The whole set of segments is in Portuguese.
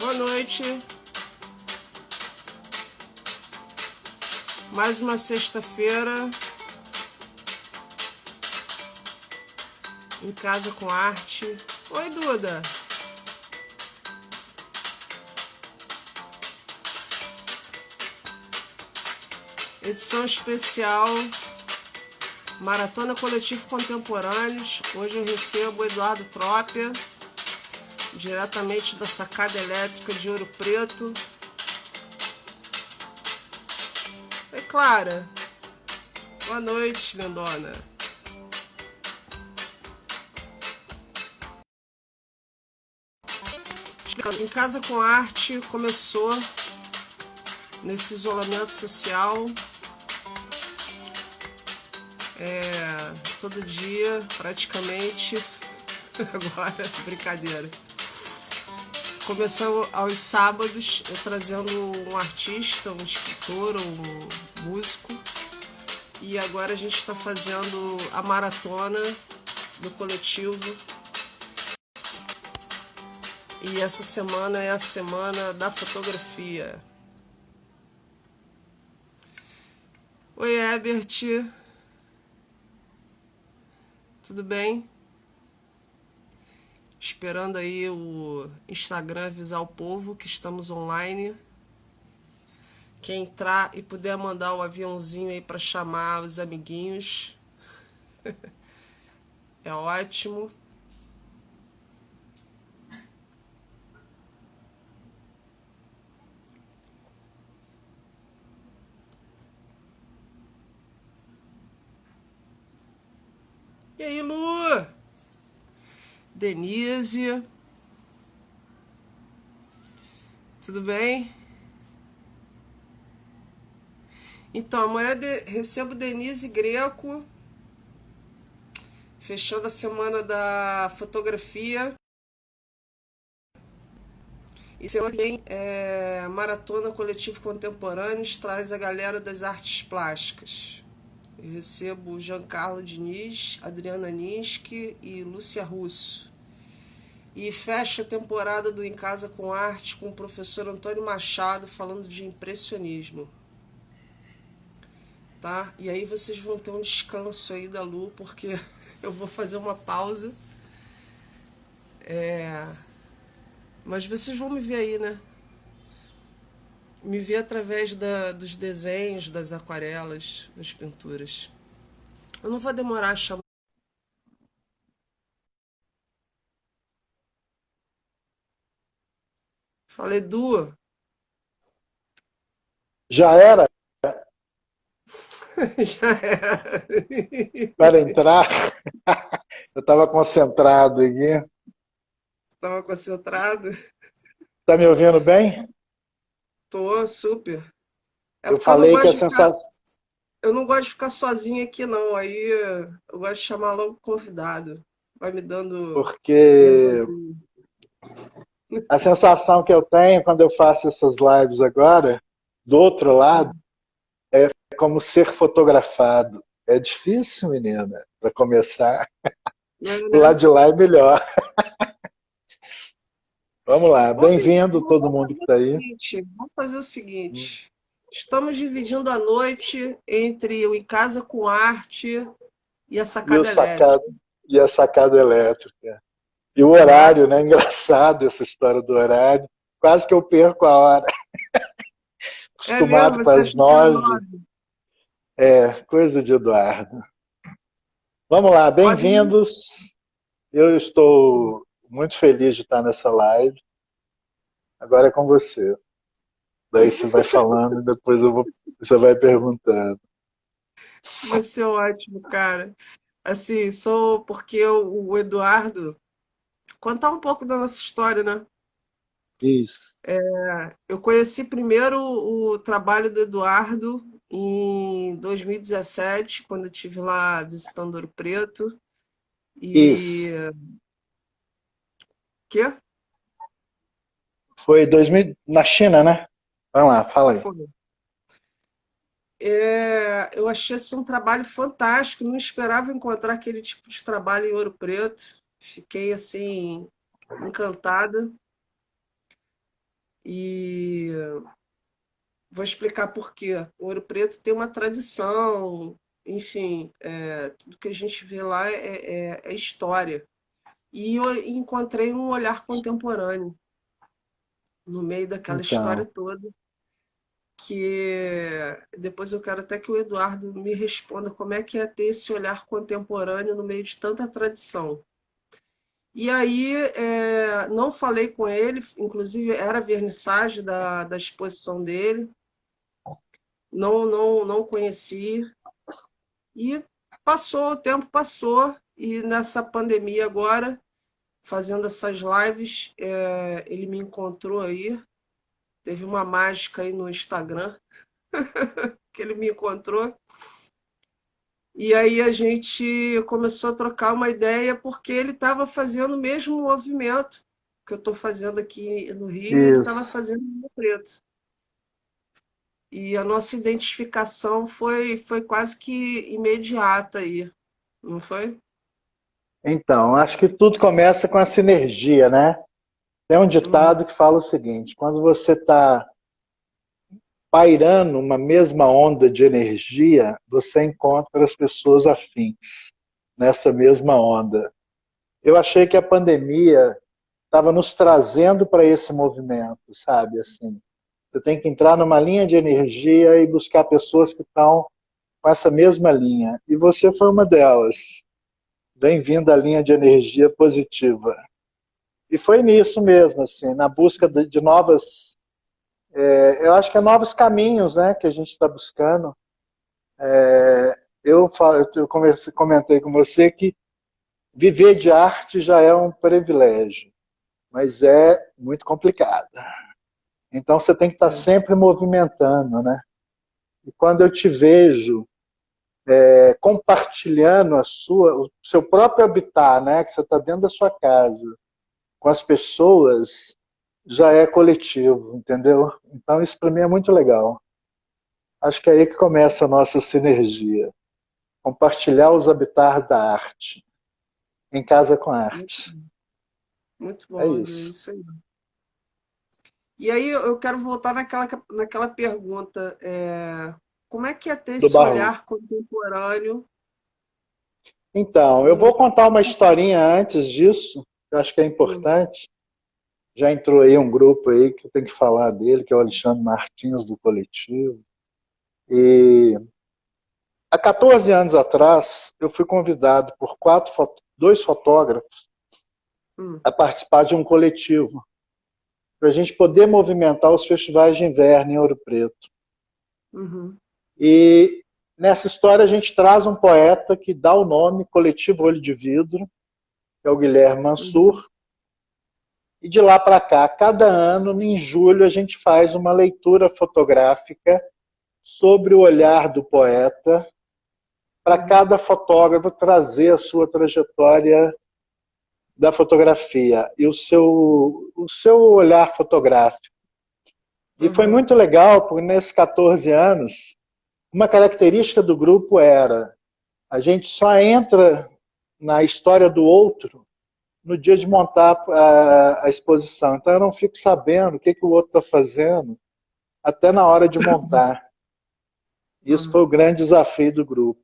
Boa noite. Mais uma sexta-feira em casa com arte. Oi, Duda. Edição especial Maratona Coletivo Contemporâneos. Hoje eu recebo o Eduardo Trópia, diretamente da Sacada Elétrica de Ouro Preto. É Clara. Boa noite, lindona. Em Casa com Arte começou nesse isolamento social. Todo dia, praticamente. Agora, brincadeira. Começando aos sábados, eu trazendo um artista, um escritor, um músico. E agora a gente está fazendo a maratona do coletivo. E essa semana é a semana da fotografia. Oi, Ebert. Tudo bem? Esperando aí o Instagram avisar o povo que estamos online. Quem entrar e puder mandar o aviãozinho aí para chamar os amiguinhos. É ótimo. E aí, Lu? Denise. Tudo bem? Então, amanhã recebo Denise Greco, fechando a semana da fotografia. E semana que vem, Maratona Coletivo Contemporâneos traz a galera das artes plásticas. Eu recebo Giancarlo Diniz, Adriana Ninsky e Lúcia Russo. E fecha a temporada do Em Casa com Arte com o professor Antônio Machado falando de impressionismo. Tá? E aí vocês vão ter um descanso aí da Lu, porque eu vou fazer uma pausa. Mas vocês vão me ver aí, né? Me ver através dos desenhos, das aquarelas, das pinturas. Eu não vou demorar a chamar. Falei, Du. Já era Já era. para entrar. Eu estava concentrado aqui. Estava concentrado? Está me ouvindo bem? Tô, super. É Eu porque eu não falei que gosto a de ficar, sensação. eu não gosto de ficar sozinha aqui, não. Aí eu gosto de chamar logo o convidado. Vai me dando Porque nervosinho. a sensação que eu tenho quando eu faço essas lives agora, do outro lado, é como ser fotografado. É difícil, menina, para começar. Não é, Do lado né? de lá é melhor. Vamos lá. Ô, Felipe, Bem-vindo todo mundo que está aí. vamos fazer o seguinte. Estamos dividindo a noite entre o Em Casa com Arte e a E, o Sacada sacado, Elétrica, e a sacada elétrica. E o tá? horário, né? Engraçado essa história do horário. Quase que eu perco a hora. É mesmo, Acostumado com você as fica às 9. 9. É, coisa de Eduardo. Vamos lá, Pode ir. bem-vindos. Eu estou muito feliz de estar nessa live. Agora é com você. Daí você vai falando e depois você vai perguntando. Isso vai ser ótimo, cara. Assim, sou porque o Eduardo. Contar um pouco da nossa história, né? Isso. Eu conheci primeiro o trabalho do Eduardo em 2017, quando eu estive lá visitando Ouro Preto. E. Isso. Quê? Foi 2000 na China, né? Vai lá, fala aí. Foi. Eu achei esse um trabalho fantástico, não esperava encontrar aquele tipo de trabalho em Ouro Preto. Fiquei assim, encantada. E vou explicar por quê. O Ouro Preto tem uma tradição, enfim, tudo que a gente vê lá é história. E eu encontrei um olhar contemporâneo no meio daquela história Então, toda, que depois eu quero até que o Eduardo me responda como é que é ter esse olhar contemporâneo no meio de tanta tradição. E aí, não falei com ele, inclusive era a vernissagem da exposição dele, não conheci. E passou, o tempo passou, e nessa pandemia agora, fazendo essas lives, ele me encontrou aí, teve uma mágica aí no Instagram, que ele me encontrou, e aí a gente começou a trocar uma ideia, porque ele estava fazendo o mesmo movimento que eu estou fazendo aqui no Rio, ele estava isso. fazendo no Rio Preto. E a nossa identificação foi quase que imediata aí, não foi? Então, acho que tudo começa com a sinergia, né? Tem um Uhum, ditado que fala o seguinte: quando você está pairando uma mesma onda de energia, você encontra as pessoas afins nessa mesma onda. Eu achei que a pandemia estava nos trazendo para esse movimento, sabe? Assim, você tem que entrar numa linha de energia e buscar pessoas que estão com essa mesma linha. E você foi uma delas. Bem-vindo à linha de energia positiva. E foi nisso mesmo, assim, na busca de novas, eu acho que é novos caminhos, né, que a gente está buscando. Eu comentei com você que viver de arte já é um privilégio, mas é muito complicado. Então você tem que estar é, sempre movimentando, né? E quando eu te vejo compartilhando o seu próprio habitat, né, que você está dentro da sua casa, com as pessoas, já é coletivo, entendeu? Então isso para mim é muito legal. Acho que é aí que começa a nossa sinergia. Compartilhar os habitats da arte, em casa com muito, arte. muito É bom, André, isso. isso aí. E aí eu quero voltar naquela pergunta, como é que é ter Do esse barroco. olhar contemporâneo Então, eu no vou meio contar uma historinha antes disso, que eu acho que é do... importante. Já entrou aí um grupo aí que eu tenho que falar dele, que é o Alexandre Martins, do Coletivo. E há 14 anos atrás, eu fui convidado por dois fotógrafos Hum, a participar de um coletivo, para a gente poder movimentar os festivais de inverno em Ouro Preto. uhum, E nessa história a gente traz um poeta que dá o nome Coletivo Olho de Vidro, que é o Guilherme uhum, Mansur. E de lá para cá, cada ano, em julho, a gente faz uma leitura fotográfica sobre o olhar do poeta, para uhum, cada fotógrafo trazer a sua trajetória da fotografia e o seu olhar fotográfico. E foi uhum, muito legal, porque nesses 14 anos, uma característica do grupo era a gente só entra na história do outro no dia de montar a exposição. Então eu não fico sabendo o que o outro está fazendo até na hora de montar. Isso foi uhum, o grande desafio do grupo.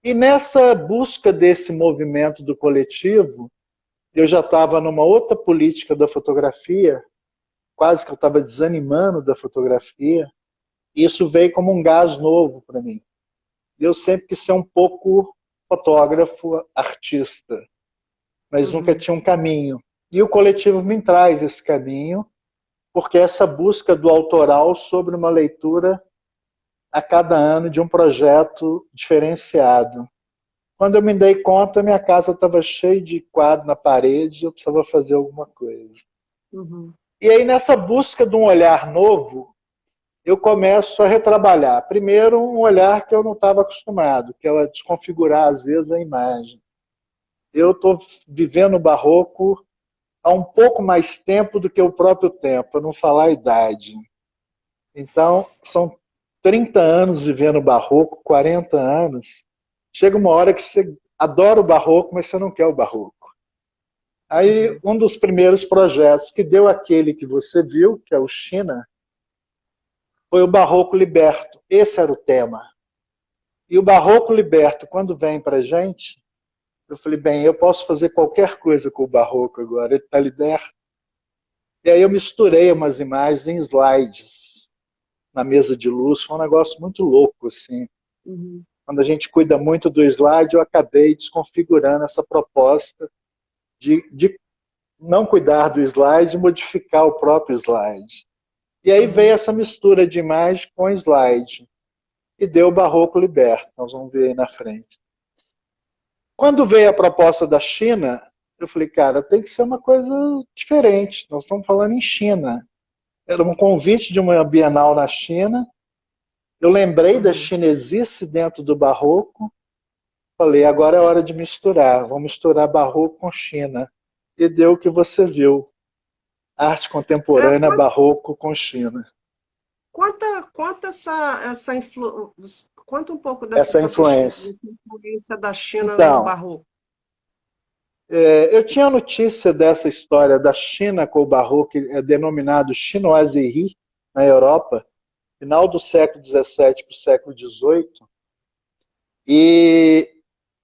E nessa busca desse movimento do coletivo, eu já estava numa outra política da fotografia, quase que eu estava desanimando da fotografia. Isso veio como um gás novo para mim. Eu sempre quis ser um pouco fotógrafo, artista, mas nunca uhum, tinha um caminho. E o coletivo me traz esse caminho, porque essa busca do autoral sobre uma leitura a cada ano de um projeto diferenciado. Quando eu me dei conta, minha casa estava cheia de quadro na parede, eu precisava fazer alguma coisa. uhum, E aí, nessa busca de um olhar novo, eu começo a retrabalhar. Primeiro, um olhar que eu não estava acostumado, que é desconfigurar, às vezes, a imagem. Eu estou vivendo o barroco há um pouco mais tempo do que o próprio tempo, para não falar a idade. Então, são 30 anos vivendo o barroco, 40 anos. Chega uma hora que você adora o barroco, mas você não quer o barroco. Aí, um dos primeiros projetos que deu aquele que você viu, que é o China, foi o Barroco Liberto. Esse era o tema. E o Barroco Liberto, quando vem para a gente, eu falei, bem, eu posso fazer qualquer coisa com o Barroco agora, ele está liberto. E aí eu misturei umas imagens em slides na mesa de luz, foi um negócio muito louco, assim. Uhum. Quando a gente cuida muito do slide, eu acabei desconfigurando essa proposta de não cuidar do slide e modificar o próprio slide. E aí veio essa mistura de imagem com slide, e deu o Barroco Liberto, nós vamos ver aí na frente. Quando veio a proposta da China, eu falei, cara, tem que ser uma coisa diferente, nós estamos falando em China. Era um convite de uma Bienal na China, eu lembrei da chinesice dentro do Barroco, falei, agora é hora de misturar, vamos misturar Barroco com China. E deu o que você viu, arte É, contemporânea Barroco com China. conta conta um pouco dessa Essa tua pesquisa, influência. dessa influência da China no Então, Barroco. eu tinha notícia dessa história da China com o Barroco, que é denominado Chinoiserie, na Europa, final do século XVII para o século XVIII, e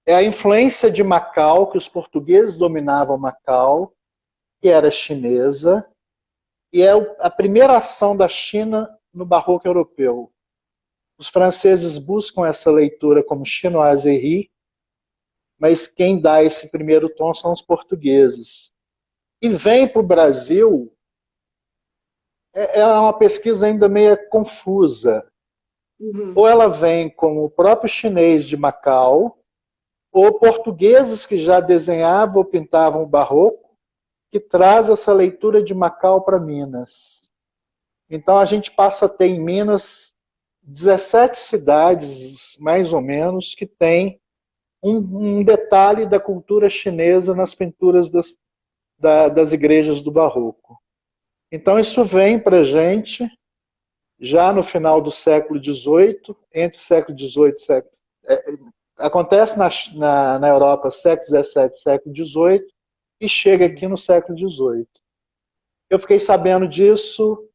é a influência de Macau, que os portugueses dominavam Macau, que era chinesa, e é a primeira ação da China no Barroco europeu. Os franceses buscam essa leitura como Chinoiserie, mas quem dá esse primeiro tom são os portugueses. E vem para o Brasil, é uma pesquisa ainda meio confusa. Ou ela vem com o próprio chinês de Macau, ou portugueses que já desenhavam ou pintavam o barroco, que traz essa leitura de Macau para Minas. Então a gente passa a ter em Minas 17 cidades, mais ou menos, que tem um detalhe da cultura chinesa nas pinturas das igrejas do Barroco. Então isso vem para a gente já no final do século XVIII, entre século XVIII e século... acontece na Europa século XVII, século XVIII, e chega aqui no século XVIII. Eu fiquei sabendo disso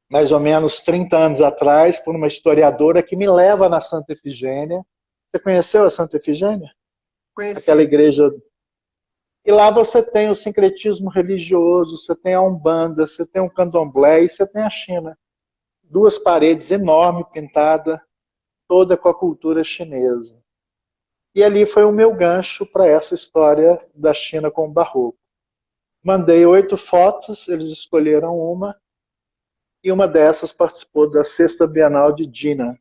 mais ou menos 30 anos atrás, por uma historiadora que me leva na Santa Efigênia. Você conheceu a Santa Efigênia? Aquela Conheci. igreja. E lá você tem o sincretismo religioso, você tem a Umbanda, você tem o Candomblé e você tem a China. Duas paredes enormes, pintadas, toda com a cultura chinesa. E ali foi o meu gancho para essa história da China com o Barroco. Mandei 8 fotos, eles escolheram uma, e uma dessas participou da Sexta Bienal de Jinan.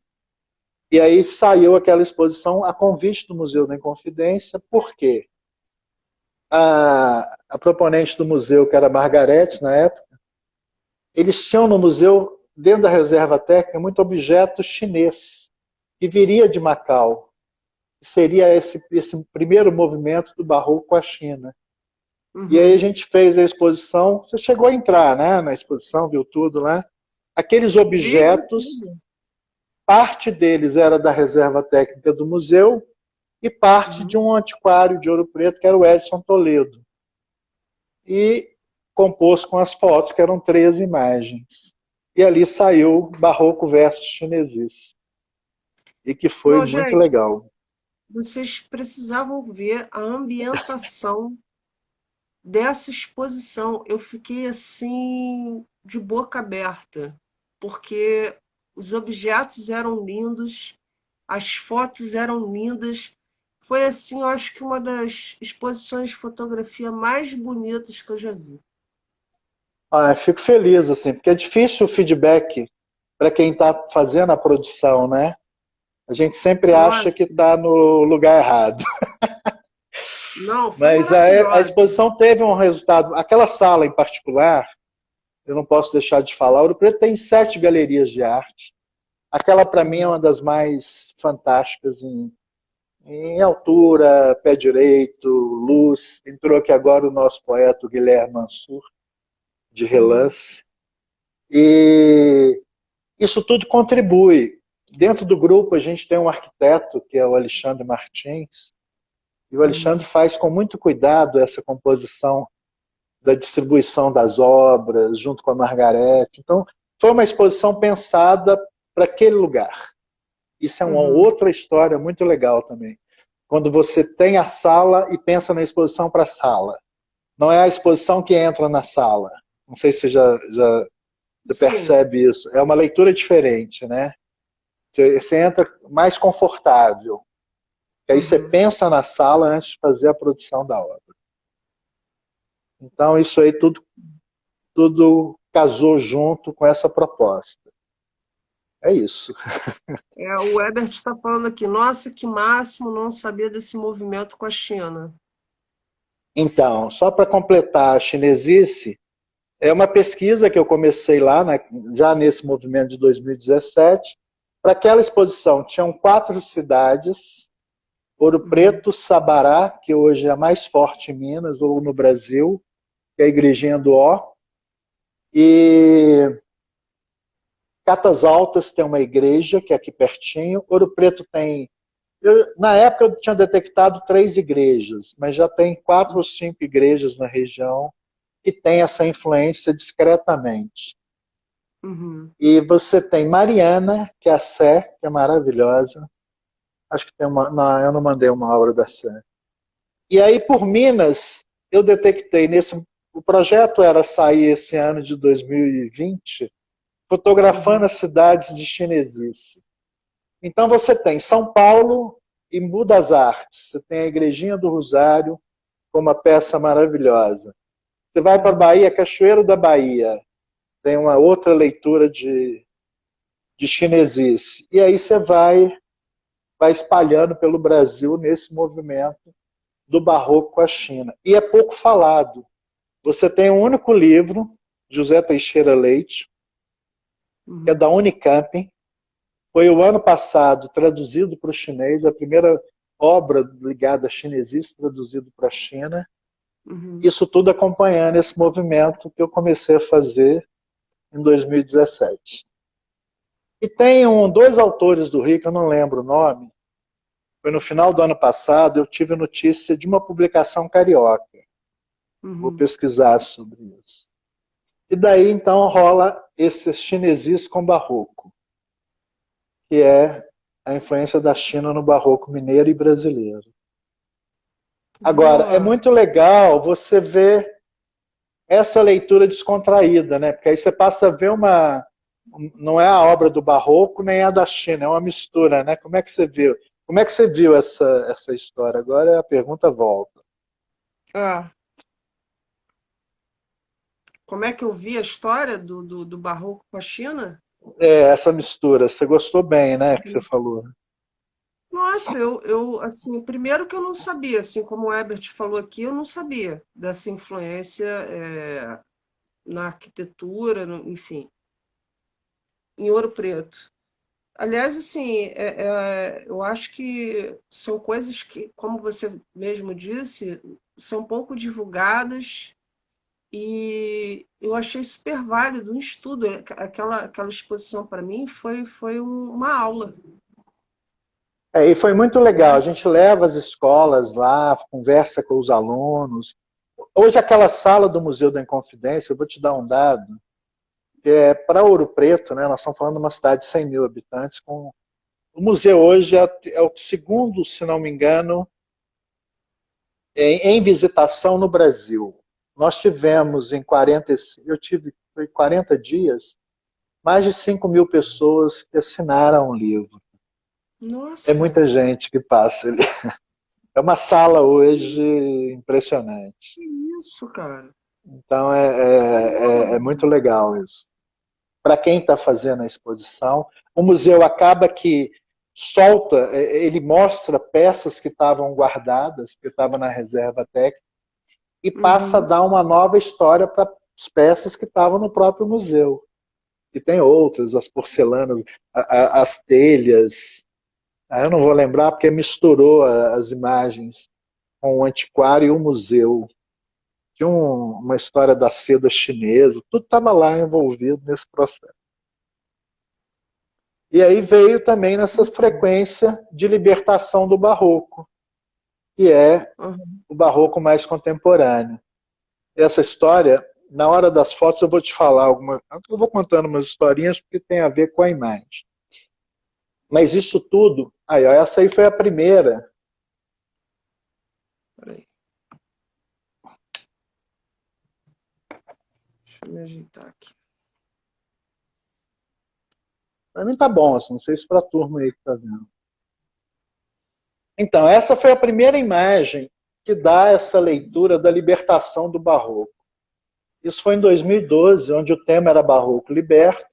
E aí saiu aquela exposição a convite do Museu da Inconfidência, por quê? A proponente do museu, que era a Margarete, na época, eles tinham no museu, dentro da reserva técnica, muito objeto chinês, que viria de Macau. Seria esse primeiro movimento do Barroco com a China. E aí a gente fez a exposição, você chegou a entrar, né, na exposição, viu tudo lá. Aqueles objetos, parte deles era da reserva técnica do museu e parte de um antiquário de Ouro Preto, que era o Edson Toledo. E compôs com as fotos, que eram 13 imagens. E ali saiu Barroco versus Chinesice. E que foi Bom, muito gente, legal. vocês precisavam ver a ambientação dessa exposição. Eu fiquei assim, de boca aberta, porque os objetos eram lindos, as fotos eram lindas. Foi assim, eu acho que uma das exposições de fotografia mais bonitas que eu já vi. Fico feliz, assim, porque é difícil o feedback para quem está fazendo a produção, né? A gente sempre acha Nossa, que está no lugar errado. não, foi Mas a maravilhosa. exposição teve um resultado. Aquela sala em particular, eu não posso deixar de falar, Ouro Preto tem 7 galerias de arte. Aquela, para mim, é uma das mais fantásticas em altura, pé direito, luz. Entrou aqui agora o nosso poeta o Guilherme Mansur, de relance. E isso tudo contribui. Dentro do grupo, a gente tem um arquiteto, que é o Alexandre Martins, E o Alexandre faz com muito cuidado essa composição da distribuição das obras, junto com a Margarete. Então, foi uma exposição pensada para aquele lugar. Isso é uma outra história muito legal também. Quando você tem a sala e pensa na exposição para a sala. Não é a exposição que entra na sala. Não sei se você percebe isso. É uma leitura diferente, né? Você entra mais confortável. E aí você pensa na sala antes de fazer a produção da obra. Então, isso aí tudo casou junto com essa proposta. É isso. O Ebert está falando aqui, nossa, que máximo, não sabia desse movimento com a China. Então, só para completar a chinesice, é uma pesquisa que eu comecei lá, já nesse movimento de 2017. Para aquela exposição, tinham 4 cidades: Ouro Preto, Sabará, que hoje é a mais forte em Minas ou no Brasil, que é a Igrejinha do Ó, e Catas Altas tem uma igreja, que é aqui pertinho. Ouro Preto tem... na época eu tinha detectado 3 igrejas, mas já tem 4 ou 5 igrejas na região que tem essa influência discretamente. E você tem Mariana, que é a Sé, que é maravilhosa. Acho que tem uma... Não, eu não mandei uma obra da Sé. E aí, por Minas, eu detectei o projeto era sair esse ano de 2020, fotografando as cidades de chinesice. Então você tem São Paulo, Embu das Artes, você tem a Igrejinha do Rosário, com uma peça maravilhosa. Você vai para a Bahia, Cachoeiro da Bahia, tem uma outra leitura de chinesice. E aí você vai espalhando pelo Brasil nesse movimento do barroco com a China. E é pouco falado. Você tem um único livro, José Teixeira Leite, que é da Unicamp. Foi o ano passado traduzido para o chinês, a primeira obra ligada a chinesice traduzida para a China. Isso tudo acompanhando esse movimento que eu comecei a fazer em 2017. E tem 2 autores do Rio, que eu não lembro o nome. Foi no final do ano passado, eu tive notícia de uma publicação carioca. Vou pesquisar sobre isso. E daí, então, rola esse chinesice com barroco, que é a influência da China no barroco mineiro e brasileiro. Agora, é muito legal você ver essa leitura descontraída, né? Porque aí você passa a ver não é a obra do barroco nem a da China, é uma mistura, né? Como é que você viu? Como é que você viu essa história? Agora a pergunta volta. Como é que eu vi a história do barroco com a China? Essa mistura. Você gostou bem, né, que você falou? Nossa, assim, primeiro que eu não sabia, assim como o Ebert falou aqui, eu não sabia dessa influência na arquitetura, enfim, em Ouro Preto. Aliás, assim, eu acho que são coisas que, como você mesmo disse, são pouco divulgadas e eu achei super válido um estudo. Aquela exposição, para mim, foi uma aula. E foi muito legal. A gente leva as escolas lá, conversa com os alunos. Hoje, aquela sala do Museu da Inconfidência, eu vou te dar um dado, que é para Ouro Preto, né? Nós estamos falando de uma cidade de 100 mil habitantes. O museu hoje é o segundo, se não me engano, em visitação no Brasil. Nós tivemos foi 40 dias, mais de 5 mil pessoas que assinaram o livro. Nossa. É muita gente que passa ali. É uma sala hoje impressionante. Que isso, cara? Então é muito legal isso. Para quem está fazendo a exposição, o museu acaba que solta, ele mostra peças que estavam guardadas, que estavam na reserva técnica, e passa a dar uma nova história para as peças que estavam no próprio museu. E tem outras, as porcelanas, as telhas. Eu não vou lembrar porque misturou as imagens com o antiquário e o museu. Tinha uma história da seda chinesa, tudo estava lá envolvido nesse processo. E aí veio também nessa frequência de libertação do barroco. que é Uhum. o barroco mais contemporâneo. Essa história, na hora das fotos eu vou te falar eu vou contando umas historinhas porque tem a ver com a imagem. Mas isso tudo, aí, ó, essa aí foi a primeira. Peraí, deixa eu me ajeitar aqui. Para mim tá bom, assim, não sei se para a turma aí que tá vendo. Então, essa foi a primeira imagem que dá essa leitura da libertação do barroco. Isso foi em 2012, onde o tema era Barroco Liberto.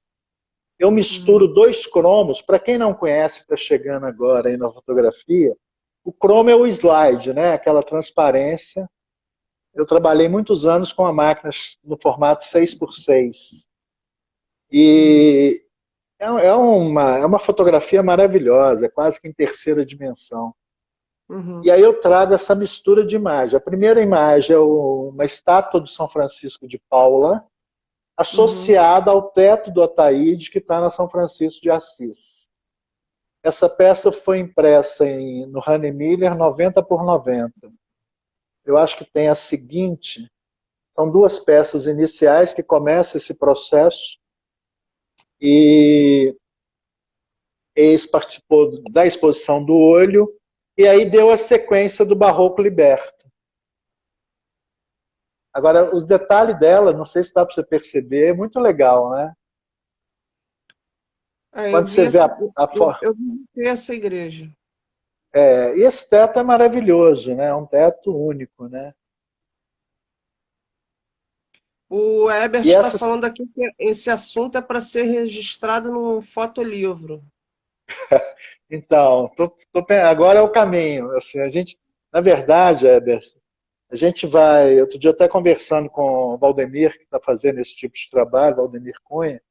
Eu misturo Uhum. dois cromos. Para quem não conhece, está chegando agora aí na fotografia, o cromo é o slide, né? Aquela transparência. Eu trabalhei muitos anos com a máquina no formato 6x6. Uhum. E é uma fotografia maravilhosa, é quase que em terceira dimensão. E Uhum. aí eu trago essa mistura de imagem. A primeira imagem é uma estátua do São Francisco de Paula, Uhum. associada ao teto do Ataíde, que está na São Francisco de Assis. Essa peça foi impressa no Hahn Miller 90 por 90. Eu acho que tem a seguinte, são duas peças iniciais que começam esse processo e ex participou da exposição do olho e aí deu a sequência do Barroco Liberto. Agora, os detalhes dela, não sei se dá para você perceber, é muito legal, né? Eu Quando vi você vê essa, a eu visitei essa igreja. e esse teto é maravilhoso, né? É um teto único, né? O Herbert E está essas, falando aqui que esse assunto é para ser registrado no fotolivro. então, agora é o caminho. Assim, a gente, na verdade, Eberson, a gente vai. Outro dia até conversando com o Valdemir, que está fazendo esse tipo de trabalho, Valdemir Cunha,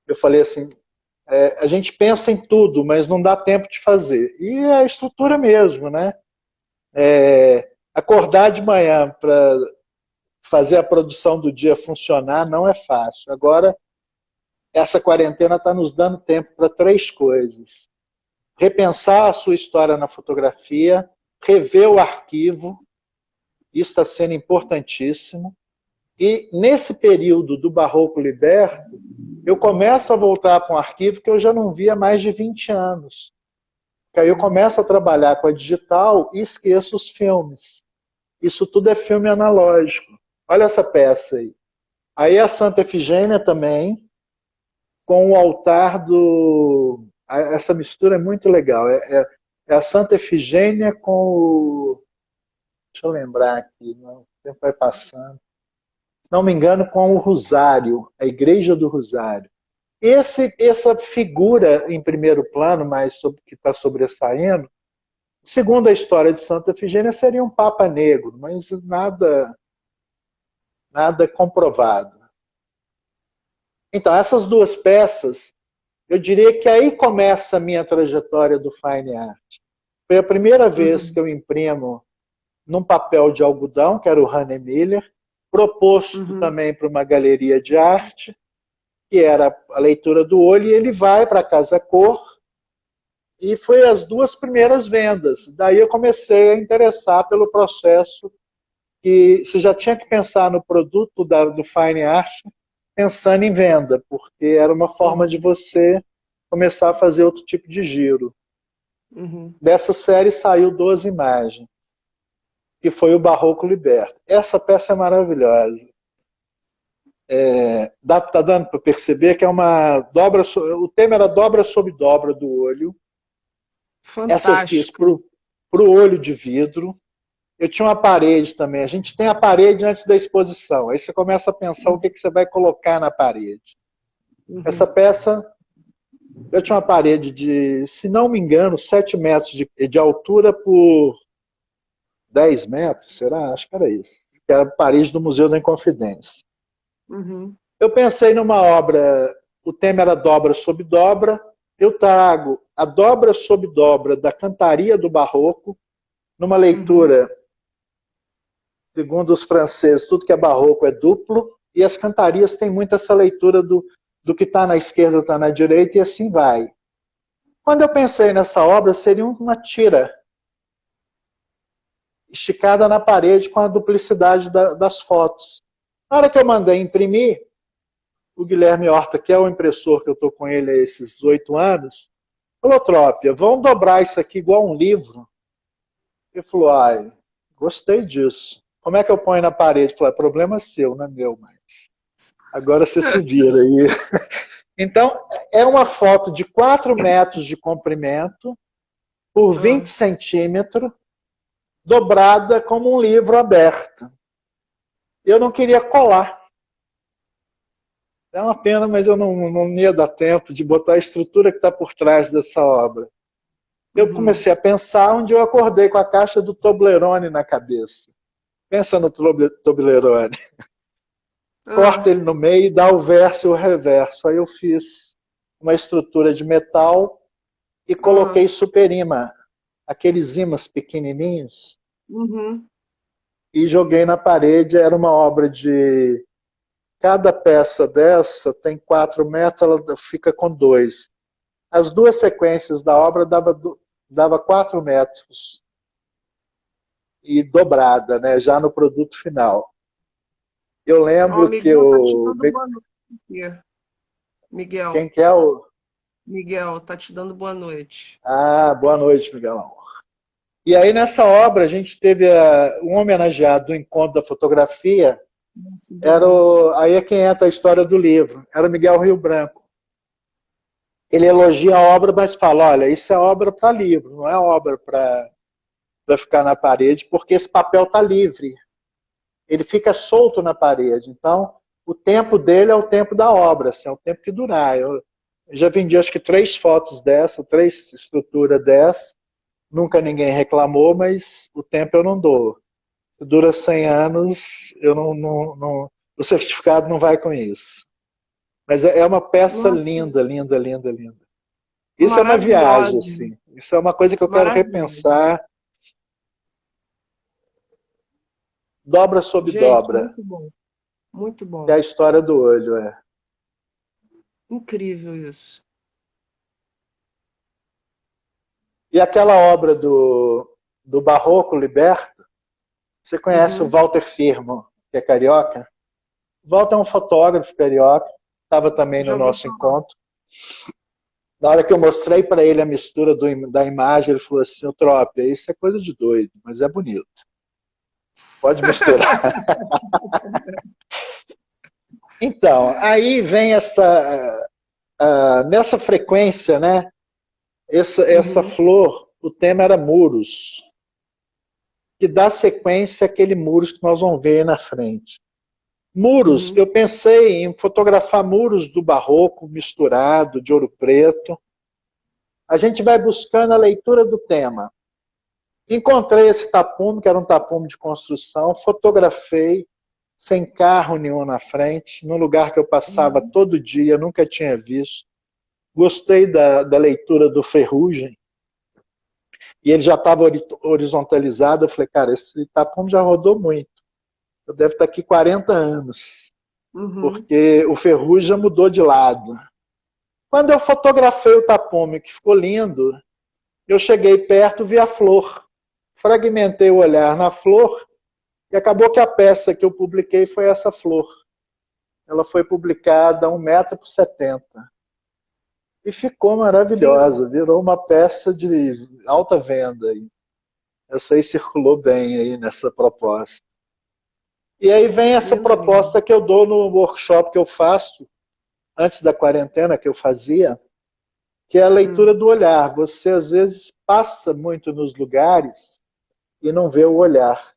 eu falei assim: a gente pensa em tudo, mas não dá tempo de fazer. E é a estrutura mesmo, né? Acordar de manhã para fazer a produção do dia funcionar não é fácil. Agora, essa quarentena está nos dando tempo para três coisas: repensar a sua história na fotografia, rever o arquivo, isso está sendo importantíssimo. E nesse período do Barroco Liberto, eu começo a voltar para um arquivo que eu já não via há mais de 20 anos. Que aí eu começo a trabalhar com a digital e esqueço os filmes. Isso tudo é filme analógico. Olha essa peça aí. Aí a Santa Efigênia também, com o altar do. Essa mistura é muito legal. É a Santa Efigênia com o. Deixa eu lembrar aqui, o tempo vai passando. Se não me engano, com o Rosário, a Igreja do Rosário. Essa figura em primeiro plano, mais que está sobressaindo, segundo a história de Santa Efigênia, seria um Papa negro, mas nada comprovado. Então, essas duas peças, eu diria que aí começa a minha trajetória do Fine Art. Foi a primeira vez que Uhum. eu imprimo num papel de algodão, que era o Hahn Miller, proposto Uhum. também para uma galeria de arte, que era a leitura do olho, e ele vai para a Casa Cor, e foi as duas primeiras vendas. Daí eu comecei a interessar pelo processo, que você já tinha que pensar no produto do Fine Art pensando em venda, porque era uma forma de Uhum. você começar a fazer outro tipo de giro. Uhum. Dessa série saiu 12 imagens, que foi o Barroco Liberto. Essa peça é maravilhosa. Tá dando para perceber que é uma dobra, o tema era dobra sobre dobra do olho. Essa eu fiz para Fantástico. o olho de vidro. Eu tinha uma parede também. A gente tem a parede antes da exposição. Aí você começa a pensar o que você vai colocar na parede. Essa Uhum. peça, eu tinha uma parede de, se não me engano, 7 metros de altura por 10 metros, será? Acho que era isso. Que era a parede do Museu da Inconfidência. Uhum. Eu pensei numa obra, o tema era dobra sobre dobra. Eu trago a dobra sobre dobra da Cantaria do Barroco, numa Uhum. leitura, segundo os franceses, tudo que é barroco é duplo, e as cantarias têm muito essa leitura do que está na esquerda está na direita, e assim vai. Quando eu pensei nessa obra, seria uma tira. esticada na parede com a duplicidade das fotos. Na hora que eu mandei imprimir, o Guilherme Horta, que é o impressor que eu estou com ele há esses 8 anos, falou, Trópia, vamos dobrar isso aqui igual um livro? Ele falou, ai, gostei disso. Como é que eu ponho na parede? Eu falei, problema seu, não é meu, mas agora você se vira aí. Então, é uma foto de 4 metros de comprimento por 20 centímetros, dobrada como um livro aberto. Eu não queria colar. É uma pena, mas eu não ia dar tempo de botar a estrutura que está por trás dessa obra. Eu comecei a pensar onde eu acordei com a caixa do Toblerone na cabeça. Pensa no Toblerone. Corta ele no meio e dá o verso e o reverso. Aí eu fiz uma estrutura de metal e coloquei superimã, aqueles ímãs pequenininhos, e joguei na parede. Era uma obra de... Cada peça dessa tem 4 metros, ela fica com 2. As 2 sequências da obra dava 4 metros. E dobrada, né, já no produto final. Eu lembro que o... Tá te dando boa noite. Miguel. Quem que é o... Miguel, tá te dando boa noite. Ah, boa noite, Miguelão. E aí, nessa obra, a gente teve um homenageado do Encontro da Fotografia. Aí é quem entra a história do livro. Era o Miguel Rio Branco. Ele elogia a obra, mas fala, olha, isso é obra para livro, não é obra para ficar na parede, porque esse papel está livre. Ele fica solto na parede. Então, o tempo dele é o tempo da obra, assim, é o tempo que durar. Eu já vendi, acho que 3 fotos dessa, 3 estruturas dessa. Nunca ninguém reclamou, mas o tempo eu não dou. Se dura 100 anos, eu o certificado não vai com isso. Mas é uma peça linda, linda, linda, linda. Isso é uma viagem, assim. Isso é uma coisa que eu quero repensar. Dobra sobre dobra. Muito bom. Muito bom. É a história do olho, é. Incrível isso. E aquela obra do Barroco Liberto, você conhece o Walter Firmo, que é carioca? O Walter é um fotógrafo carioca, estava também no nosso encontro. Na hora que eu mostrei para ele a mistura da imagem, ele falou assim, Trópia, isso é coisa de doido, mas é bonito. Pode misturar. Então, aí vem nessa frequência, né? Essa flor, o tema era muros, que dá sequência àquele muros que nós vamos ver aí na frente. Muros, eu pensei em fotografar muros do barroco misturado, de ouro preto. A gente vai buscando a leitura do tema. Encontrei esse tapume, que era um tapume de construção, fotografei, sem carro nenhum na frente, num lugar que eu passava todo dia, nunca tinha visto. Gostei da leitura do Ferrugem, e ele já estava horizontalizado. Eu falei, cara, esse tapume já rodou muito. Eu devo estar aqui 40 anos, porque o Ferrugem mudou de lado. Quando eu fotografei o tapume, que ficou lindo, eu cheguei perto, vi a flor. Fragmentei o olhar na flor, e acabou que a peça que eu publiquei foi essa flor. Ela foi publicada 1,70 m. E ficou maravilhosa, virou uma peça de alta venda. Essa aí circulou bem aí nessa proposta. E aí vem essa proposta que eu dou no workshop que eu faço, antes da quarentena que eu fazia, que é a leitura do olhar. Você, às vezes, passa muito nos lugares e não vê o olhar.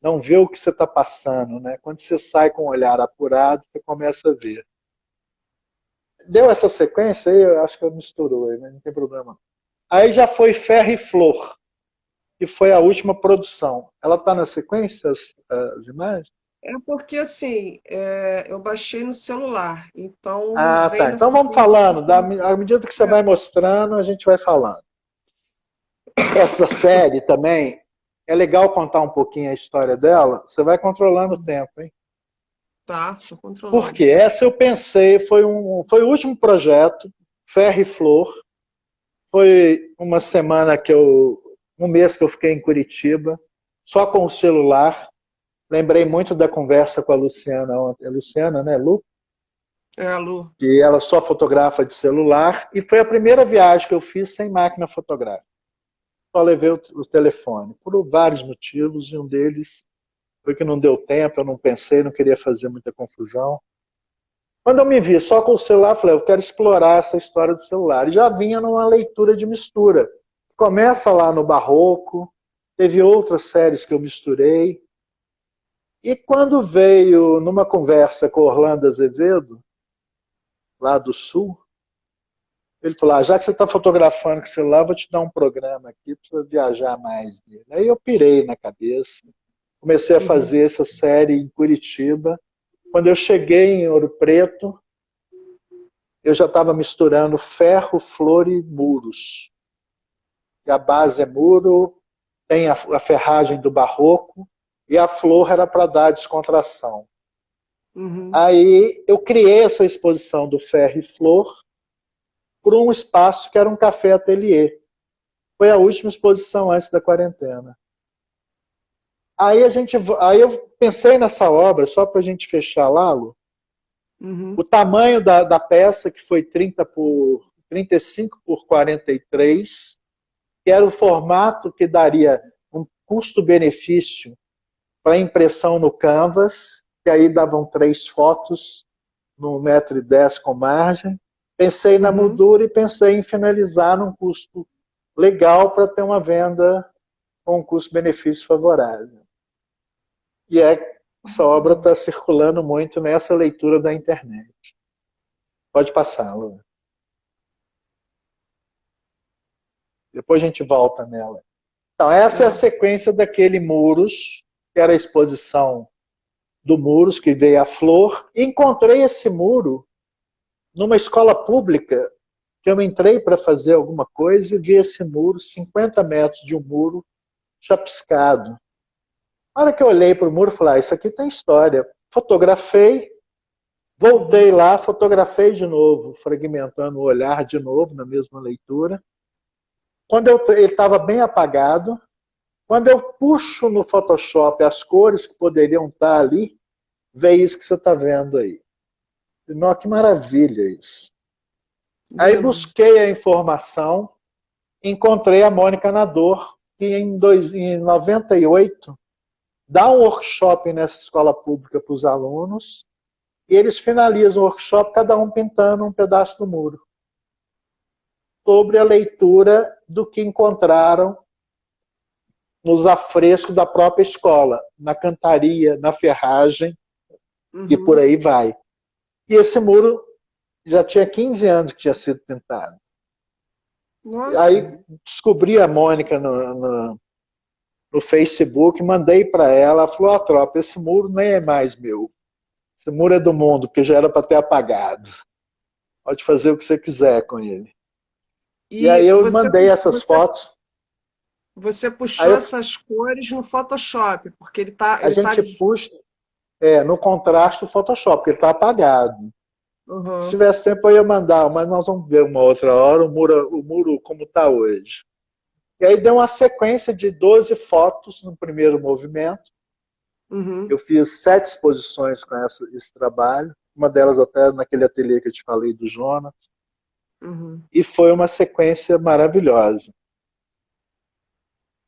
Não vê o que você está passando, né? Quando você sai com o olhar apurado, você começa a ver. Deu essa sequência aí? Eu acho que eu misturou aí, mas não tem problema. Aí já foi Ferro e Flor, que foi a última produção. Ela está na sequência, as imagens? É porque, assim, eu baixei no celular, então... Ah, tá. Então vamos falando. À medida que você vai mostrando, a gente vai falando. Essa série também, é legal contar um pouquinho a história dela. Você vai controlando o tempo, hein? Tá, tô controlando. Porque essa eu pensei, foi o último projeto, Ferro e Flor. Foi uma semana um mês que eu fiquei em Curitiba. só com o celular. Lembrei muito da conversa com a Luciana ontem. A Luciana, né, Lu? É, a Lu. Que ela só fotografa de celular. E foi a primeira viagem que eu fiz sem máquina fotográfica. Só levei o telefone, por vários motivos, e um deles foi que não deu tempo, eu não pensei, não queria fazer muita confusão. Quando eu me vi só com o celular, falei, eu quero explorar essa história do celular. E já vinha numa leitura de mistura. Começa lá no Barroco, teve outras séries que eu misturei. E quando veio numa conversa com Orlando Azevedo, lá do Sul, ele falou, já que você está fotografando com o celular, vou te dar um programa aqui para você viajar mais nele. Aí eu pirei na cabeça, comecei a fazer essa série em Curitiba. Quando eu cheguei em Ouro Preto, eu já estava misturando ferro, flor e muros. E a base é muro, tem a ferragem do Barroco, e a flor era para dar descontração. Aí eu criei essa exposição do ferro e flor por um espaço que era um café ateliê. Foi a última exposição antes da quarentena. Aí eu pensei nessa obra, só para a gente fechar lá, Lu, o tamanho da peça, que foi 35 por 43, que era o formato que daria um custo-benefício para impressão no Canvas, que aí davam 3 fotos no 1,10 m com margem. Pensei na moldura e pensei em finalizar num custo legal para ter uma venda com um custo-benefício favorável. E essa obra está circulando muito nessa leitura da internet. Pode passar, Lu. Depois a gente volta nela. Então, essa é a sequência daquele Muros, que era a exposição do Muros, que veio a flor. E encontrei esse muro numa escola pública, que eu entrei para fazer alguma coisa e vi esse muro, 50 metros de um muro chapiscado. Na hora que eu olhei para o muro, falei, isso aqui tem história. Fotografei, voltei lá, fotografei de novo, fragmentando o olhar de novo, na mesma leitura. Quando ele estava bem apagado, quando eu puxo no Photoshop as cores que poderiam estar ali, vê isso que você está vendo aí. Nossa, que maravilha isso. Aí busquei a informação, encontrei a Mônica Nador, que em 98 dá um workshop nessa escola pública para os alunos, e eles finalizam o workshop, cada um pintando um pedaço do muro, sobre a leitura do que encontraram nos afrescos da própria escola, na cantaria, na ferragem, e por aí vai. E esse muro já tinha 15 anos que tinha sido pintado. Nossa. Aí descobri a Mônica no Facebook, mandei para ela, ela falou, tropa, esse muro nem é mais meu. Esse muro é do mundo, porque já era para ter apagado. Pode fazer o que você quiser com ele. E aí eu mandei essas fotos. Você puxou essas cores no Photoshop, porque ele tá... A gente puxa no contraste do Photoshop, porque ele está apagado. Se tivesse tempo eu ia mandar, mas nós vamos ver uma outra hora o muro como está hoje. E aí deu uma sequência de 12 fotos no primeiro movimento. Eu fiz 7 exposições com esse trabalho, uma delas até naquele ateliê que eu te falei do Jonas. E foi uma sequência maravilhosa.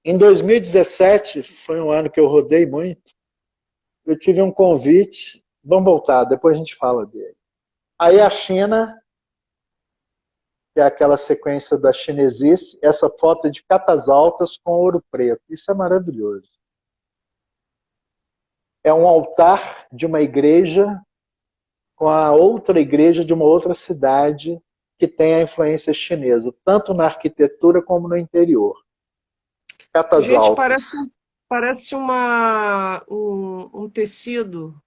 Em 2017, foi um ano que eu rodei muito, eu tive um convite, vamos voltar, depois a gente fala dele. Aí a China, que é aquela sequência da chinesice, essa foto de Catas Altas com ouro preto. Isso é maravilhoso. É um altar de uma igreja com a outra igreja de uma outra cidade que tem a influência chinesa, tanto na arquitetura como no interior. Catas Altas. Parece um tecido.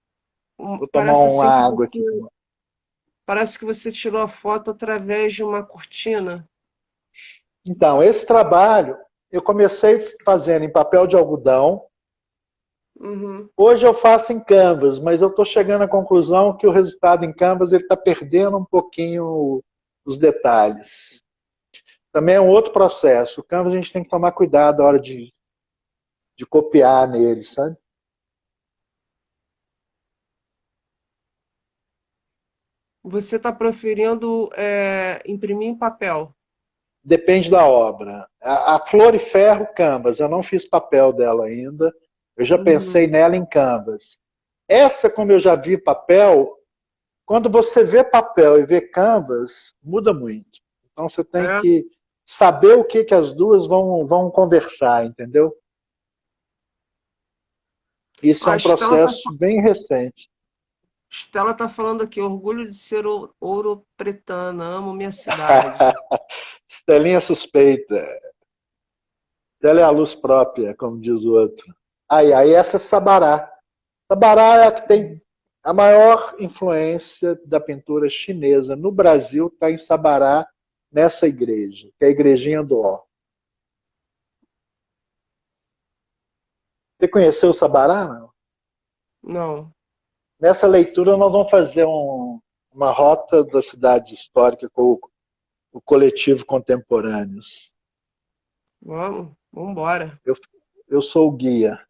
Vou tomar uma água aqui. Parece que você tirou a foto através de uma cortina. Então, esse trabalho eu comecei fazendo em papel de algodão. Hoje eu faço em Canvas, mas eu estou chegando à conclusão que o resultado em Canvas está perdendo um pouquinho os detalhes. Também é um outro processo. O Canvas a gente tem que tomar cuidado na hora de de copiar nele, sabe? Você está preferindo imprimir em papel? Depende da obra. A Flor e Ferro, Canvas, eu não fiz papel dela ainda. Eu já pensei Uhum. nela em Canvas. Essa, como eu já vi papel, quando você vê papel e vê Canvas, muda muito. Então você tem É. que saber o que, que as duas vão conversar, entendeu? Isso é A um Estela está processo bem recente. Estela tá falando aqui, orgulho de ser ouro pretana, amo minha cidade. Estelinha suspeita. Ela é a luz própria, como diz o outro. Aí essa é Sabará. Sabará é a que tem a maior influência da pintura chinesa no Brasil, está em Sabará, nessa igreja, que é a Igrejinha do Ó. Você conheceu o Sabará, não? Não, Nessa leitura nós vamos fazer uma rota das cidades históricas com o coletivo Contemporâneos. vamos embora. Eu, eu sou o guia.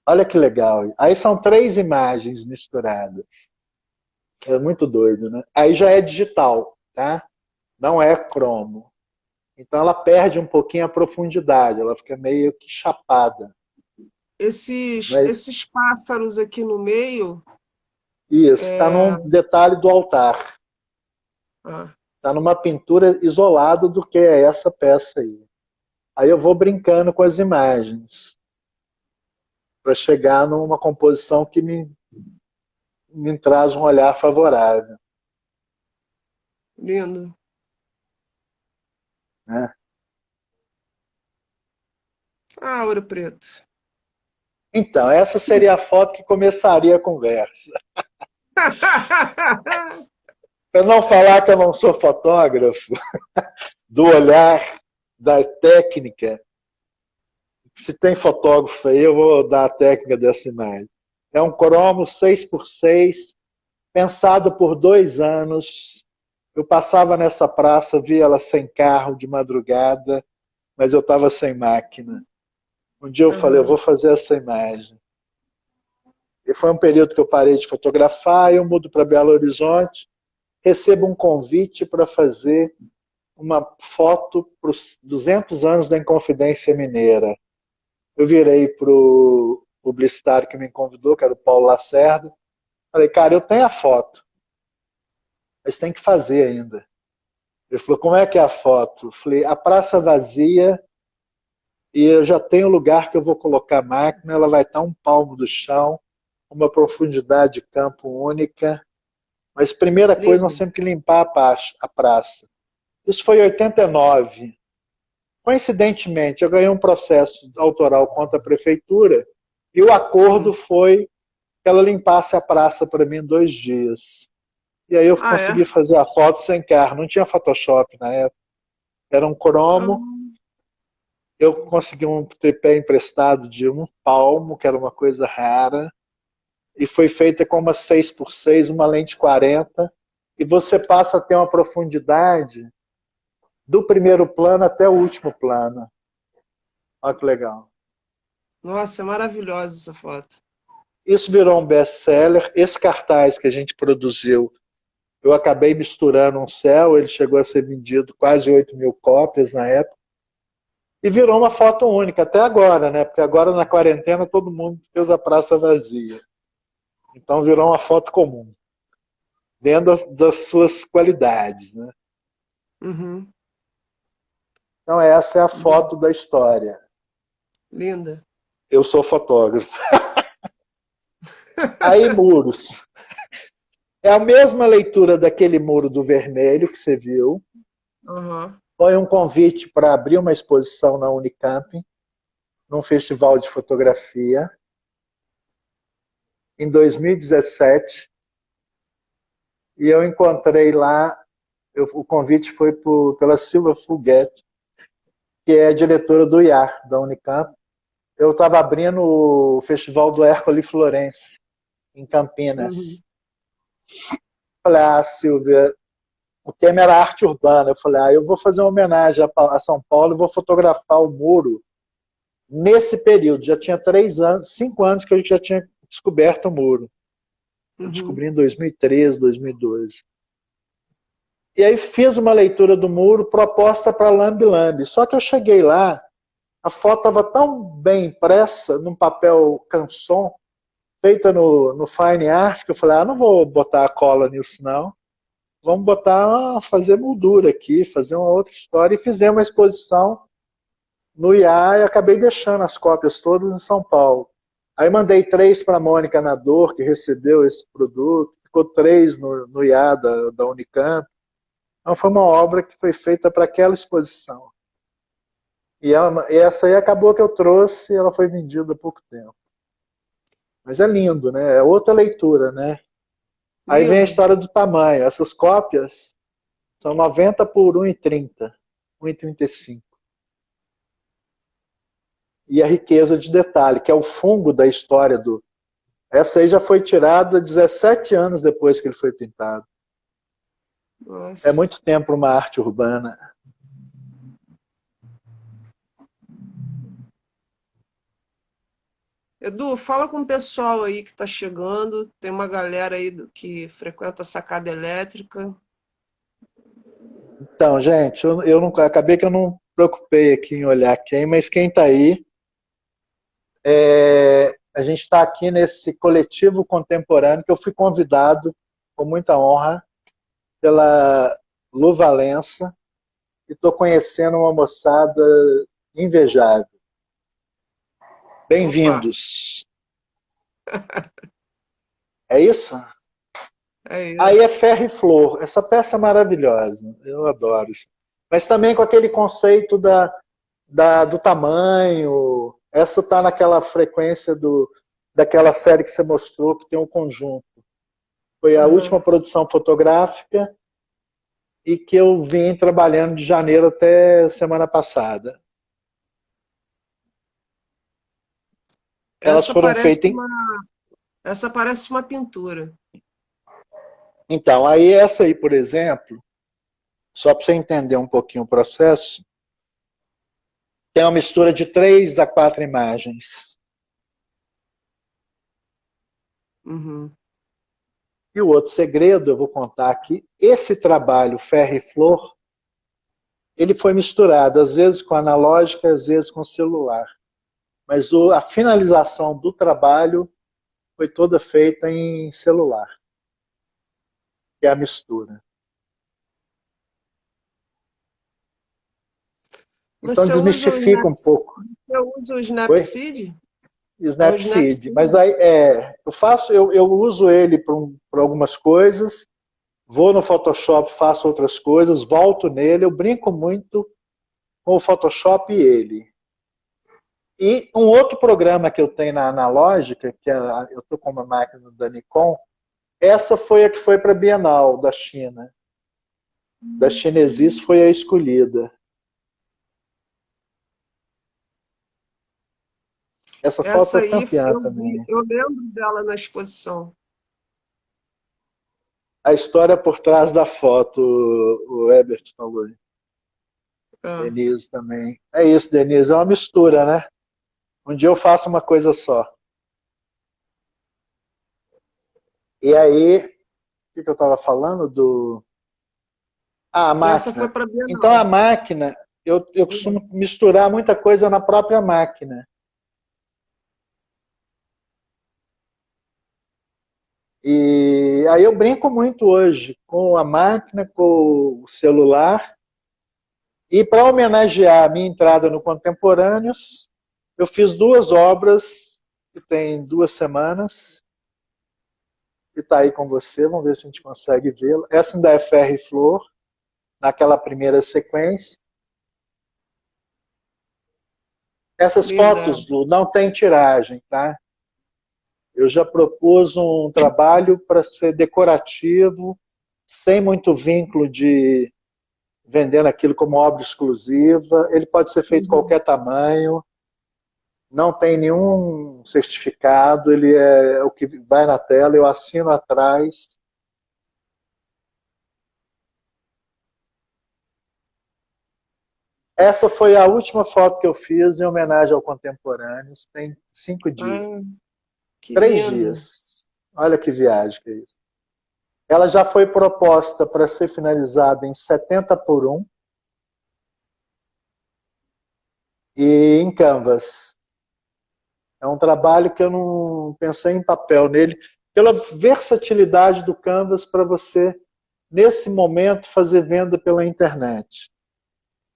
Olha que legal. Aí são 3 imagens misturadas. É muito doido, né? Aí já é digital, tá? Não é cromo. Então ela perde um pouquinho a profundidade, ela fica meio que chapada. Mas Esses pássaros aqui no meio, isso, está é, num detalhe do altar. ah, Está numa pintura isolada do que é essa peça aí. Aí eu vou brincando com as imagens para chegar numa composição que me traz um olhar favorável. lindo. Né? Ah, Ouro Preto. Então, essa seria a foto que começaria a conversa. Para não falar que eu não sou fotógrafo, do olhar, da técnica, se tem fotógrafo aí, eu vou dar a técnica dessa imagem. É um cromo 6x6, pensado por 2 anos. Eu passava nessa praça, via ela sem carro de madrugada, mas eu estava sem máquina. Um dia eu falei, eu Aham. vou fazer essa imagem. E foi um período que eu parei de fotografar, eu mudo para Belo Horizonte, recebo um convite para fazer uma foto para os 200 anos da Inconfidência Mineira. Eu virei para o publicitário que me convidou, que era o Paulo Lacerda. Falei, cara, eu tenho a foto, mas tem que fazer ainda. Ele falou, como é que é a foto? Eu falei, a praça vazia e eu já tenho lugar que eu vou colocar a máquina, ela vai estar 1 palmo do chão, uma profundidade de campo única. Mas primeira coisa, nós Lindo. temos que limpar a praça. Isso foi em 89. Coincidentemente, eu ganhei um processo autoral contra a prefeitura e o acordo Hum. foi que ela limpasse a praça para mim em 2 dias. E aí eu Ah, é? consegui fazer a foto sem carro. Não tinha Photoshop na época. Era um Ah, cromo. Eu consegui um tripé emprestado de 1 palmo, que era uma coisa rara. E foi feita com uma 6x6, uma lente 40. E você passa a ter uma profundidade do primeiro plano até o último plano. Olha que legal. nossa, é maravilhosa essa foto. Isso virou um best-seller. Esse cartaz que a gente produziu, eu acabei misturando um céu, ele chegou a ser vendido quase 8.000 cópias na época. E virou uma foto única, até agora, né? Porque agora na quarentena todo mundo fez a praça vazia. Então virou uma foto comum, dentro das suas qualidades, né? Uhum. Então essa é a Linda. foto da história. Linda. Eu sou fotógrafo. Aí muros. É a mesma leitura daquele muro do vermelho que você viu. Aham. Foi um convite para abrir uma exposição na Unicamp, num festival de fotografia, em 2017. E eu encontrei lá, o convite foi pela Silva Fulguete, que é a diretora do IAR, da Unicamp. Eu estava abrindo o festival do Hércole Florence, em Campinas. Uhum. Falei, Silvia, o tema era arte urbana. Eu falei, eu vou fazer uma homenagem a São Paulo e vou fotografar o muro nesse período. Já tinha 3 anos, 5 anos que a gente já tinha descoberto o muro. Eu Uhum. descobri em 2013, 2012. E aí fiz uma leitura do muro proposta para Lambi Lambi. Só que eu cheguei lá, a foto estava tão bem impressa, num papel canson, feita no Fine Art, que eu falei, não vou botar a cola nisso não. Vamos fazer moldura aqui, fazer uma outra história. E fizemos uma exposição no IA e acabei deixando as cópias todas em São Paulo. Aí mandei 3 para a Mônica Nador, que recebeu esse produto, ficou 3 no IA da Unicamp. Então foi uma obra que foi feita para aquela exposição. E essa aí acabou que eu trouxe, ela foi vendida há pouco tempo. Mas é lindo, né? É outra leitura, né? Aí vem a Lindo. história do tamanho. Essas cópias são 90 por 1,30, 1,35. E a riqueza de detalhe, que é o fungo da história do. Essa aí já foi tirada 17 anos depois que ele foi pintado. É Nossa. muito tempo para uma arte urbana. Edu, fala com o pessoal aí que está chegando. Tem uma galera aí que frequenta a sacada elétrica. Então, gente, eu não, acabei que eu não preocupei aqui em olhar quem, mas quem está aí, a gente está aqui nesse coletivo contemporâneo que eu fui convidado, com muita honra, pela Lu Valença, e estou conhecendo uma moçada invejável. Opa, Bem-vindos. É isso? é Aí é isso. Ferro e Flor. Essa peça é maravilhosa. Eu adoro isso. Mas também com aquele conceito do tamanho. Essa está naquela frequência daquela série que você mostrou, que tem um conjunto. Foi a Uhum. última produção fotográfica e que eu vim trabalhando de janeiro até semana passada. Elas Essa foram parece feitas em... uma, essa parece uma pintura. Então, aí essa aí, por exemplo, só para você entender um pouquinho o processo, tem uma mistura de 3 a 4 imagens. Uhum. E o outro segredo, eu vou contar aqui, esse trabalho Ferro e Flor, ele foi misturado, às vezes com analógica, às vezes com celular. Mas a finalização do trabalho foi toda feita em celular, que é a mistura. Então Você usa o desmistifica um pouco. Você usa o Oi? Snapseed? É o Snapseed. Snapseed? Mas aí eu uso ele para algumas coisas, vou no Photoshop, faço outras coisas, volto nele, eu brinco muito com o Photoshop e ele. E um outro programa que eu tenho na analógica, eu estou com uma máquina da Nikon, essa foi a que foi para a Bienal da China. Da Chinesis foi a escolhida. Essa foto Essa é aí campeã eu vi, também. eu lembro dela na exposição. A história por trás da foto, o Herbert falou. Ah, Denise também. É isso, Denise, é uma mistura, né? Um dia eu faço uma coisa só. E aí, o que eu estava falando do. Ah, a que essa foi máquina. para Então a Bienal. máquina, eu Uhum. costumo misturar muita coisa na própria máquina. E aí eu brinco muito hoje com a máquina, com o celular. E para homenagear a minha entrada no Contemporâneos, eu fiz 2 obras que tem 2 semanas. E está aí com você, vamos ver se a gente consegue vê-la. Essa ainda é Ferro e Flor, naquela primeira sequência. Essas Linda. fotos, Lu, não tem tiragem, tá? Eu já propus um trabalho para ser decorativo, sem muito vínculo de vendendo aquilo como obra exclusiva. Ele pode ser feito Uhum. qualquer tamanho, não tem nenhum certificado, ele é o que vai na tela, eu assino atrás. Essa foi a última foto que eu fiz em homenagem ao Contemporâneos. Tem 5 dias. Ah, que 3 linda. dias. Olha que viagem que é isso. Ela já foi proposta para ser finalizada em 70:1 e em Canvas. É um trabalho que eu não pensei em papel nele, pela versatilidade do Canvas para você, nesse momento, fazer venda pela internet.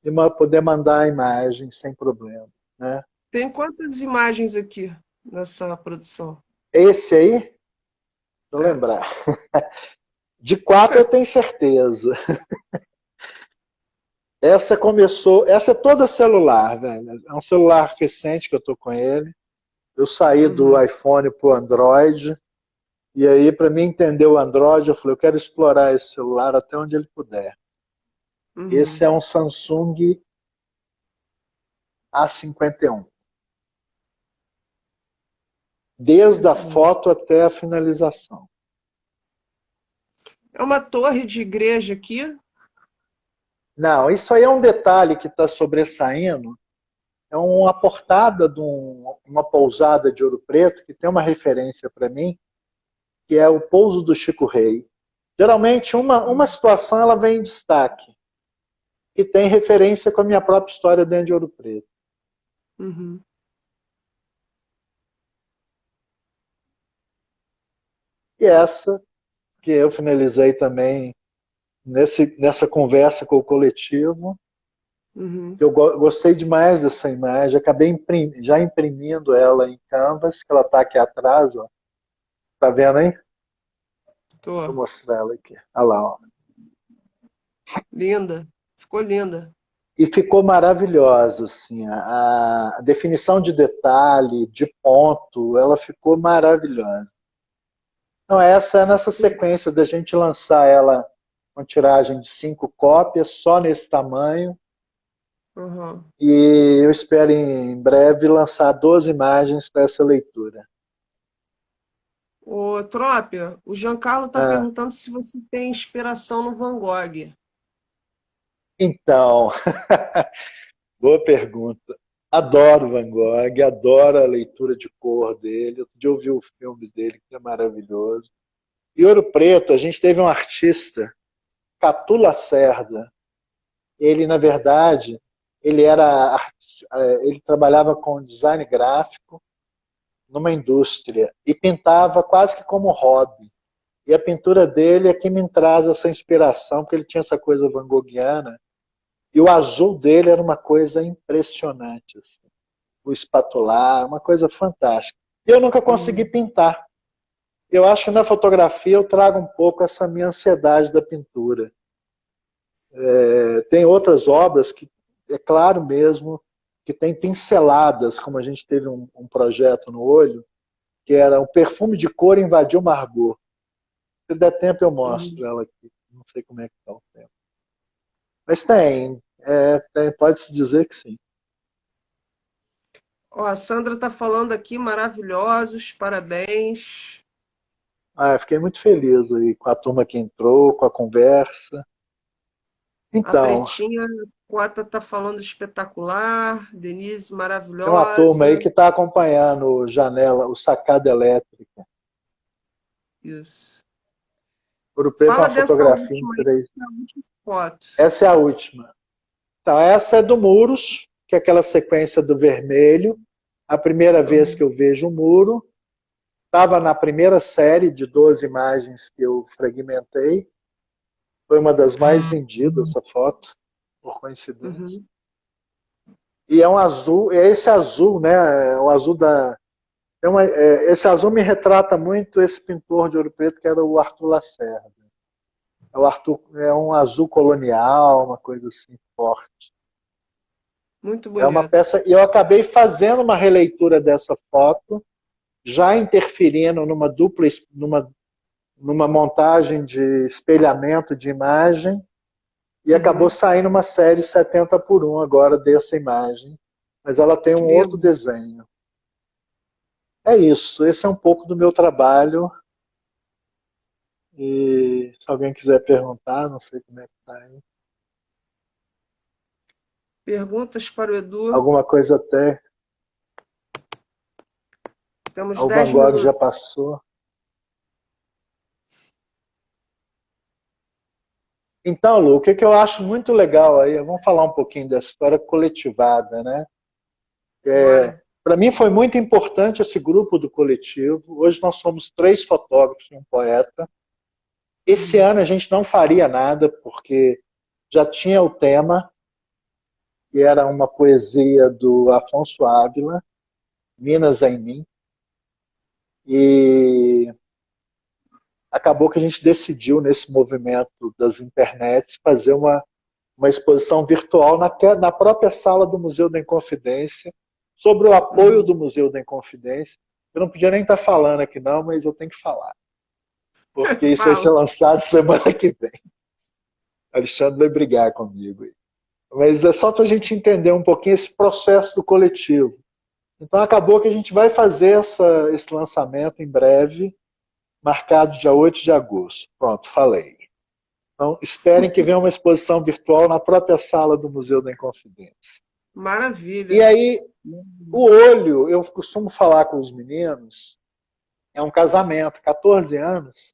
E poder mandar a imagem sem problema. Né? Tem quantas imagens aqui nessa produção? Esse aí, vou É. lembrar. De 4 eu tenho certeza. Essa começou, essa é toda celular, velho. É um celular recente que eu tô com ele. Eu saí do Uhum, iPhone pro Android. E aí, para mim entender o Android, eu falei, eu quero explorar esse celular até onde ele puder. Esse uhum. é um Samsung A51. Desde a Muito bom. foto até a finalização. É uma torre de igreja aqui? Não, isso aí é um detalhe que está sobressaindo. É uma portada de uma pousada de Ouro Preto que tem uma referência para mim, que é o pouso do Chico Rei. Geralmente, uma situação ela vem em destaque, que tem referência com a minha própria história dentro de Ouro Preto. Uhum. E essa, que eu finalizei também nessa conversa com o coletivo, Uhum. que eu gostei demais dessa imagem, acabei já imprimindo ela em Canvas, que ela está aqui atrás, ó. Tá vendo aí? Vou Tô. mostrar ela aqui. Olha lá, ó. Linda. Ficou linda. E ficou maravilhosa, assim, a definição de detalhe, de ponto, ela ficou maravilhosa. Então, essa é nessa sequência da gente lançar ela com tiragem de 5 cópias, só nesse tamanho, Uhum. e eu espero em breve lançar 12 imagens para essa leitura. Ô, Trópia, o Giancarlo está Ah, perguntando se você tem inspiração no Van Gogh. então, boa pergunta. Adoro Van Gogh, adoro a leitura de cor dele. Outro dia eu vi o filme dele, que é maravilhoso. Em Ouro Preto, a gente teve um artista, Catu Lacerda. Ele, na verdade, ele era ele trabalhava com design gráfico numa indústria e pintava quase que como hobby. E a pintura dele é que me traz essa inspiração, porque ele tinha essa coisa van goghiana. E o azul dele era uma coisa impressionante. Assim. O espatular, uma coisa fantástica. E eu nunca consegui Uhum. pintar. Eu acho que na fotografia eu trago um pouco essa minha ansiedade da pintura. Tem outras obras que, é claro mesmo, que tem pinceladas, como a gente teve um projeto no olho, que era um perfume de cor invadiu Margot. Se der tempo eu mostro Uhum. ela aqui. Não sei como é que está o tempo. Mas pode-se dizer que sim. Ó, a Sandra está falando aqui, maravilhosos, parabéns. Ah, eu fiquei muito feliz aí com a turma que entrou, com a conversa. A Então, Pretinha Cota está falando espetacular. Denise, tem uma turma aí maravilhosa. que está acompanhando o Janela, o Sacada Elétrica. Isso. Ouro Preto é Fala uma dessa fotografia em última aí, três. a última foto. Essa é a última. Então, essa é do Muros, que é aquela sequência do vermelho. A primeira vez que Uhum. eu vejo o muro, estava na primeira série de 12 imagens que eu fragmentei. Foi uma das mais vendidas, essa foto, por coincidência. Uhum. E é um azul, é esse azul, né? É o azul da. Esse azul me retrata muito esse pintor de Ouro Preto, que era o Arthur Lacerda. É um azul colonial, uma coisa assim forte. Muito É uma bonito. peça. E eu acabei fazendo uma releitura dessa foto, já interferindo numa montagem de espelhamento de imagem, e acabou Uhum. saindo uma série 70:1 agora dessa imagem. Mas ela tem Que um outro lindo. desenho. É isso, esse é um pouco do meu trabalho. E se alguém quiser perguntar, não sei como é que está aí. Perguntas para o Edu. Alguma coisa até. Temos O Van 10 Gogh já minutos. passou. Então, Lu, o que eu acho muito legal aí, vamos falar um pouquinho dessa história coletivada, né? Bora. Para mim foi muito importante esse grupo do coletivo. Hoje nós somos 3 fotógrafos e um poeta. Esse ano a gente não faria nada, porque já tinha o tema, que era uma poesia do Afonso Ávila, Minas em Mim, e acabou que a gente decidiu, nesse movimento das internets, fazer uma exposição virtual na própria sala do Museu da Inconfidência, sobre o apoio do Museu da Inconfidência. Eu não podia nem estar falando aqui não, mas eu tenho que falar, porque isso vai ser Fala. lançado semana que vem. Alexandre vai brigar comigo. Mas é só para a gente entender um pouquinho esse processo do coletivo. Então acabou que a gente vai fazer esse lançamento em breve, marcado dia 8 de agosto. Pronto, falei. Então esperem que venha uma exposição virtual na própria sala do Museu da Inconfidência. E Maravilha. aí, o olho, eu costumo falar com os meninos, é um casamento, 14 anos,